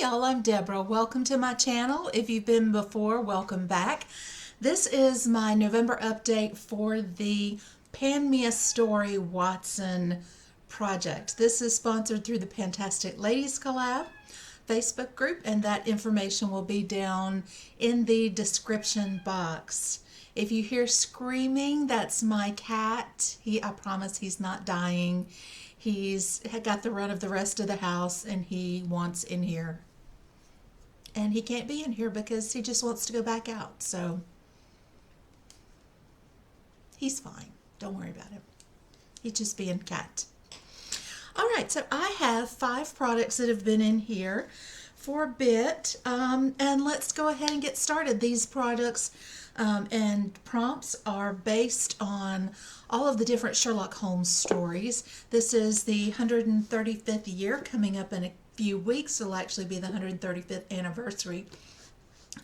y'all, I'm Deborah. Welcome to my channel. If you've been before, welcome back. This is my November update for the Pan Me a Story Watson project. This is sponsored through the Fantastic Ladies Collab Facebook group, and that information will be down in the description box. If you hear screaming, that's my cat. I promise he's not dying. He's got the run of the rest of the house and he wants in here. And he can't be in here because he just wants to go back out. So he's fine. Don't worry about him. He's just being cat. All right, so I have 5 products that have been in here for a bit. And let's go ahead and get started. These products and prompts are based on all of the different Sherlock Holmes stories. This is the 135th year coming up in a few weeks. It'll actually be the 135th anniversary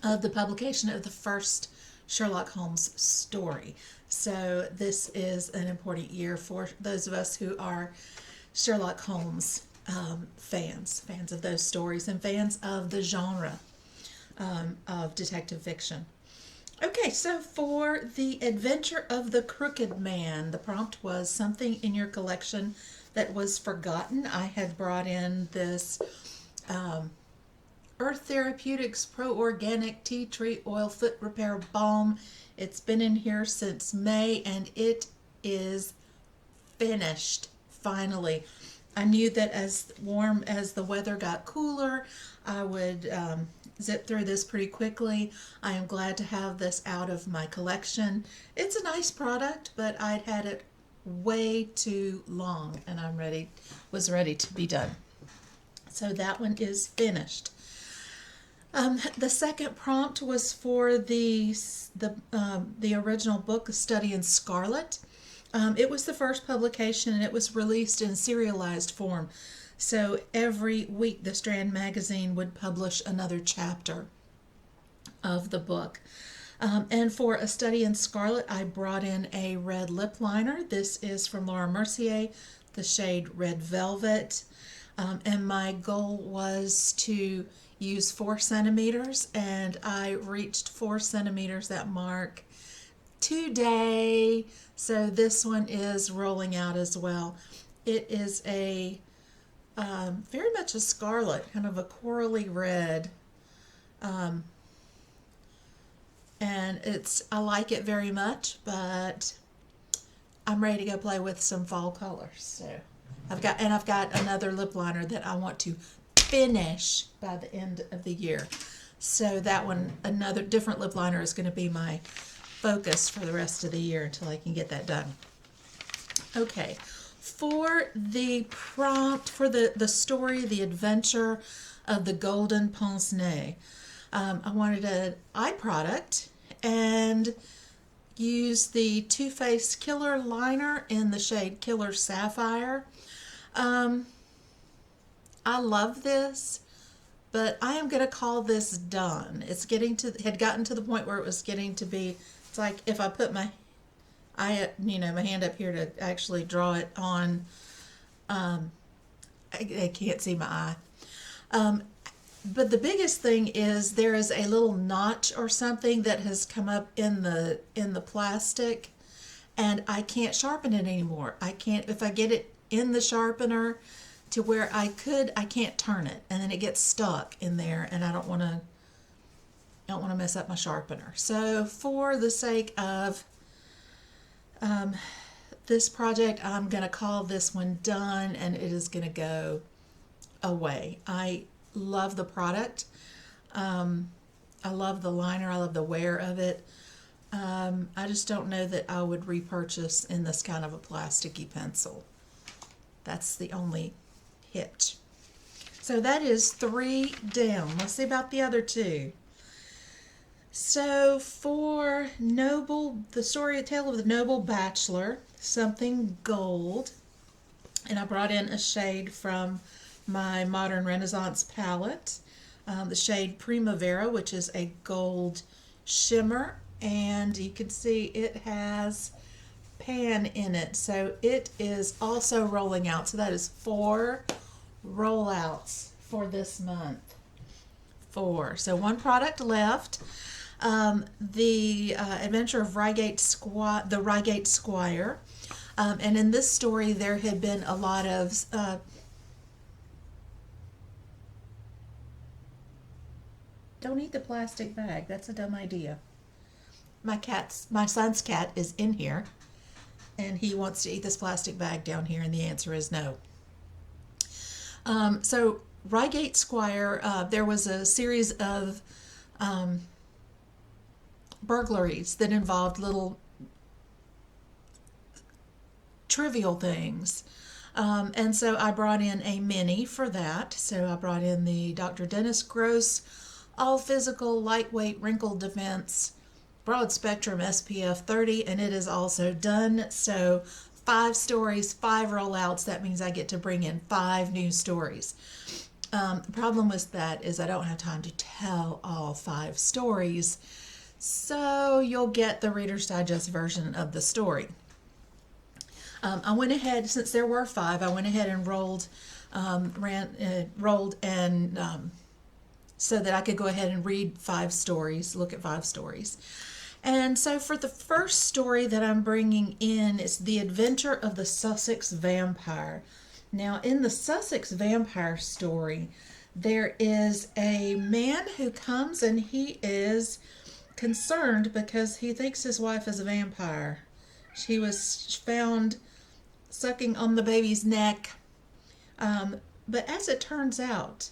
of the publication of the first Sherlock Holmes story. So this is an important year for those of us who are Sherlock Holmes fans of those stories and fans of the genre of detective fiction. Okay, so for the adventure of the Crooked Man, the prompt was something in your collection that was forgotten. I had brought in this Earth Therapeutics Pro Organic Tea Tree Oil Foot Repair Balm. It's been in here since May and it is finished finally. I knew that as warm as the weather got cooler, I would zip through this pretty quickly. I am glad to have this out of my collection. It's a nice product, but I'd had it way too long and was ready to be done. So that one is finished. The second prompt was for the original book, A Study in Scarlet. It was the first publication and it was released in serialized form. So every week the Strand magazine would publish another chapter of the book. And for A Study in Scarlet, I brought in a red lip liner. This is from Laura Mercier, the shade Red Velvet. And my goal was to use 4 centimeters, and I reached 4 centimeters, that mark, today. So this one is rolling out as well. It is a very much a scarlet, kind of a corally red, and I like it very much, but I'm ready to go play with some fall colors. So I've got another lip liner that I want to finish by the end of the year. So that one, another different lip liner, is going to be my focus for the rest of the year until I can get that done. Okay. For the prompt, for the story, the adventure of the Golden Pince-Nez, I wanted an eye product and use the Too Faced Killer liner in the shade Killer Sapphire. I love this, but I am going to call this done. It's had gotten to the point where it was getting to be, it's like if I put my hand up here to actually draw it on, I can't see my eye. But the biggest thing is there is a little notch or something that has come up in the plastic, and I can't sharpen it anymore. I can't, if I get it in the sharpener to where I can't turn it, and then it gets stuck in there, and I don't want to mess up my sharpener. So for the sake of this project, I'm going to call this one done, and it is going to go away. I love the product. I love the liner. I love the wear of it. I just don't know that I would repurchase in this kind of a plasticky pencil. That's the only hitch. So that is 3 down. Let's see about the other 2. So for the story, A Tale of the Noble Bachelor, something gold, and I brought in a shade from my Modern Renaissance palette, the shade Primavera, which is a gold shimmer, and you can see it has pan in it, so it is also rolling out. So that is 4 rollouts for this month. 4. So one product left. The Adventure of the Reigate Squire. And in this story, there had been a lot of don't eat the plastic bag. That's a dumb idea. My son's cat is in here, and he wants to eat this plastic bag down here, and the answer is no. So Reigate Squire, there was a series of burglaries that involved little trivial things. And so I brought in a mini for that. So I brought in the Dr. Dennis Gross All Physical Lightweight Wrinkle Defense Broad Spectrum SPF 30, and it is also done. So 5 stories, 5 rollouts. That means I get to bring in 5 new stories. The problem with that is I don't have time to tell all 5 stories. So you'll get the Reader's Digest version of the story. I went ahead, since there were 5, I went ahead and rolled so that I could go ahead and read 5 stories, look at 5 stories. And so for the first story that I'm bringing in is The Adventure of the Sussex Vampire. Now, in the Sussex Vampire story, there is a man who comes and he is concerned because he thinks his wife is a vampire. She was found sucking on the baby's neck. But as it turns out,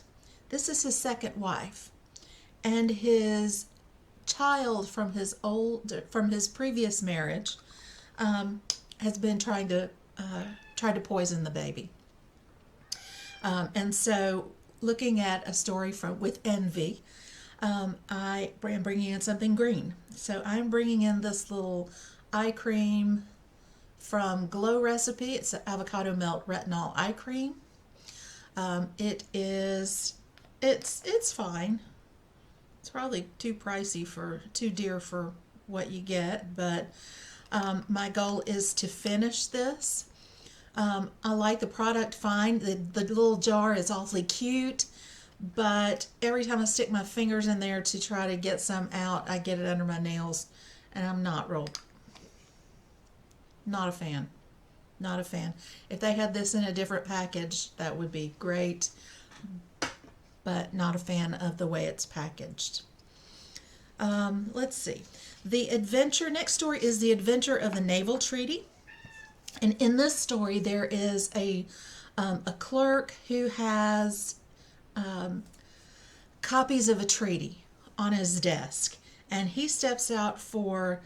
this is his second wife. And his child from his previous marriage has been tried to poison the baby. And so looking at a story with envy, I am bringing in something green. So I'm bringing in this little eye cream from Glow Recipe. It's an avocado melt retinol eye cream. It's fine. It's probably too dear for what you get, but my goal is to finish this. I like the product fine. The little jar is awfully cute, but every time I stick my fingers in there to try to get some out, I get it under my nails, and I'm not a fan. Not a fan. If they had this in a different package, that would be great, but not a fan of the way it's packaged. Let's see. Next story is The Adventure of the Naval Treaty. And in this story, there is a clerk who has copies of a treaty on his desk, and he steps out for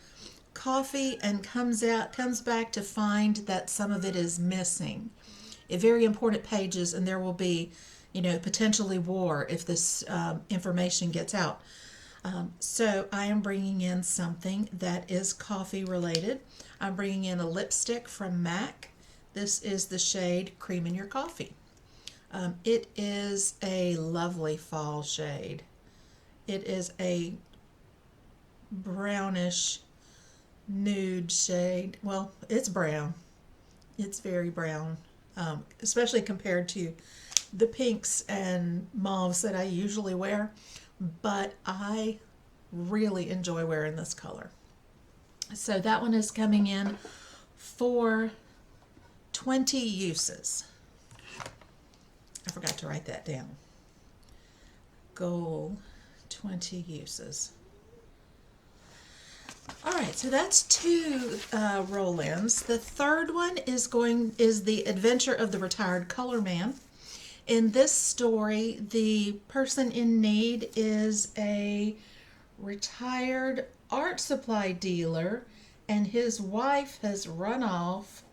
coffee and comes back to find that some of it is missing. Very important pages, and there will be, potentially war if this information gets out. So I am bringing in something that is coffee related. I'm bringing in a lipstick from MAC. This is the shade Cream in Your Coffee. It is a lovely fall shade. It is a brownish nude shade. Well, it's brown. It's very brown, especially compared to the pinks and mauves that I usually wear, but I really enjoy wearing this color. So that one is coming in for 20 uses. I forgot to write that down. Goal, 20 uses. All right, so that's 2 roll-ins. The third one is The Adventure of the Retired Color Man. In this story, the person in need is a retired art supply dealer, and his wife has run off,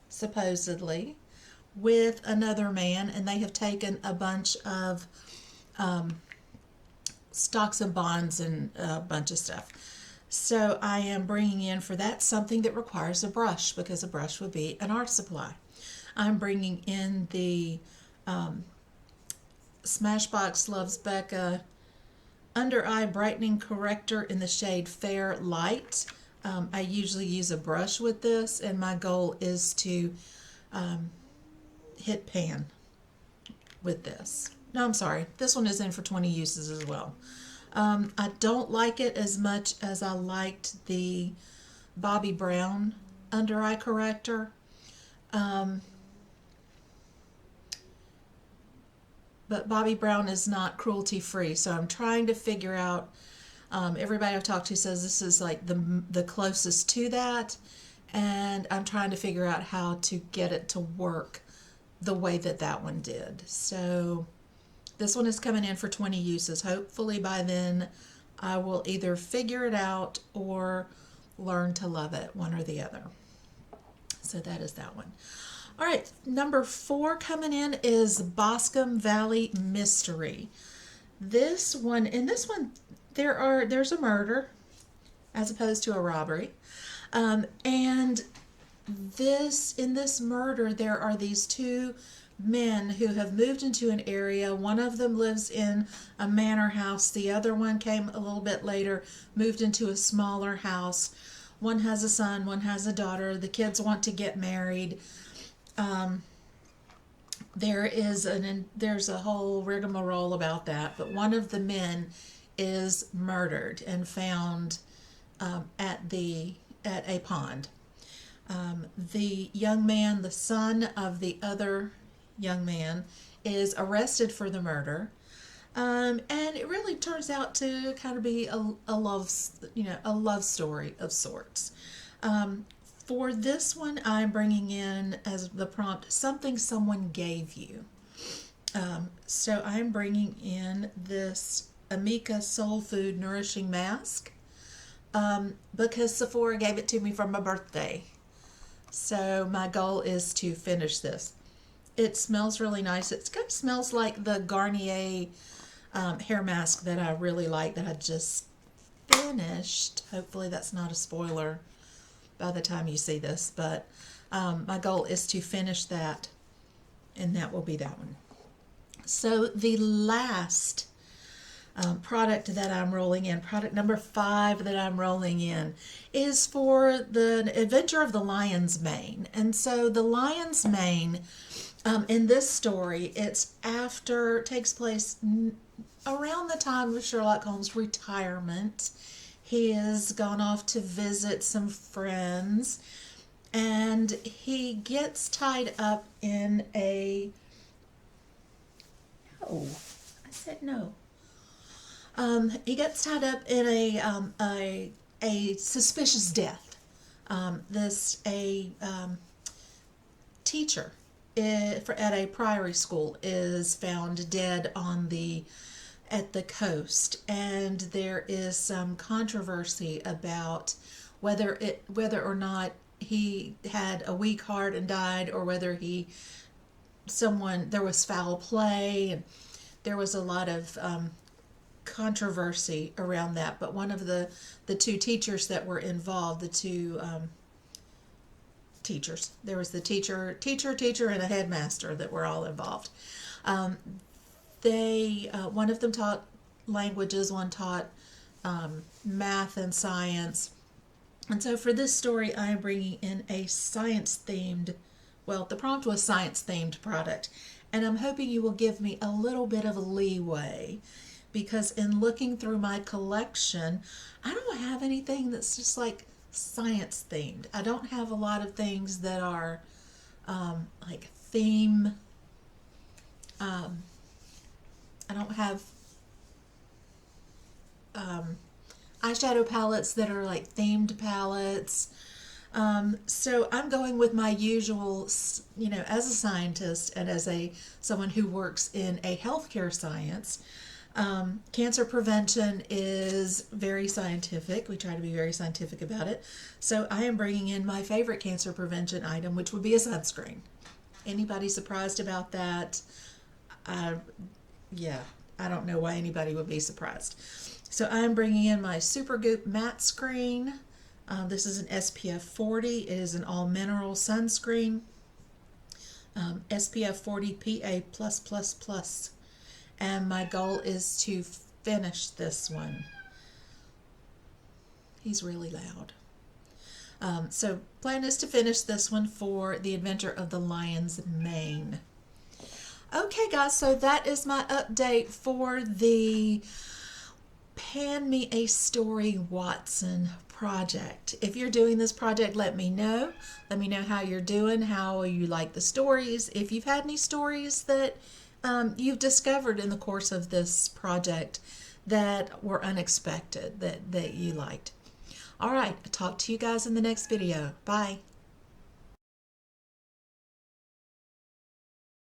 supposedly, with another man, and they have taken a bunch of stocks and bonds and a bunch of stuff. So I am bringing in for that something that requires a brush, because a brush would be an art supply. I'm bringing in the Smashbox Loves Becca Under Eye Brightening Corrector in the shade Fair Light. I usually use a brush with this, and my goal is to hit pan with this. No, I'm sorry. This one is in for 20 uses as well. I don't like it as much as I liked the Bobby Brown under eye corrector. Um, but Bobby Brown is not cruelty free, so I'm trying to figure out. Everybody I've talked to says this is like the closest to that, and I'm trying to figure out how to get it to work the way that that one did. So this one is coming in for 20 uses. Hopefully by then I will either figure it out or learn to love it, one or the other. So that is that one. All right, number 4 coming in is Boscombe Valley Mystery. In this one, there's a murder as opposed to a robbery. And in this murder, there are these two men who have moved into an area. One of them lives in a manor house. The other one came a little bit later, moved into a smaller house. One has a son, one has a daughter. The kids want to get married. There's a whole rigmarole about that, but one of the men is murdered and found at a pond. The young man, the son of the other young man, is arrested for the murder, and it really turns out to kind of be a love story of sorts. For this one, I'm bringing in as the prompt something someone gave you. So I'm bringing in this Amika Soul Food Nourishing Mask because Sephora gave it to me for my birthday. So my goal is to finish this. It smells really nice. It kind of smells like the Garnier hair mask that I really like that I just finished. Hopefully that's not a spoiler by the time you see this, but my goal is to finish that, and that will be that one. So the last product that I'm rolling in, product number 5 that I'm rolling in, is for the Adventure of the Lion's Mane. And so the Lion's Mane, in this story, takes place around the time of Sherlock Holmes' retirement. He has gone off to visit some friends, and he gets tied up in a... No, I said no. He gets tied up in a suspicious death. Teacher at a priory school is found dead at the coast, and there is some controversy about whether or not he had a weak heart and died, or whether there was foul play, and there was a lot of controversy around that. But one of the two teachers that were involved, the two teachers, there was the teacher, and a headmaster that were all involved. One of them taught languages, one taught math and science. And so for this story, I am bringing in a science-themed, the prompt was science-themed product. And I'm hoping you will give me a little bit of leeway, because in looking through my collection, I don't have anything that's just like science-themed. I don't have a lot of things that are like theme. I don't have eyeshadow palettes that are like themed palettes. So I'm going with my usual, as a scientist and as someone who works in a healthcare science. Cancer prevention is very scientific. We try to be very scientific about it. So I am bringing in my favorite cancer prevention item, which would be a sunscreen. Anybody surprised about that? Yeah, I don't know why anybody would be surprised. So I'm bringing in my Supergoop matte screen. This is an SPF 40. It is an all mineral sunscreen. SPF 40 PA+++. And my goal is to finish this one. He's really loud. So plan is to finish this one for the Adventure of the Lion's Mane. Okay, guys, so that is my update for the Pan Me a Story Watson project. If you're doing this project, let me know. Let me know how you're doing, how you like the stories. If you've had any stories that you've discovered in the course of this project that were unexpected, that you liked. All right, I'll talk to you guys in the next video. Bye.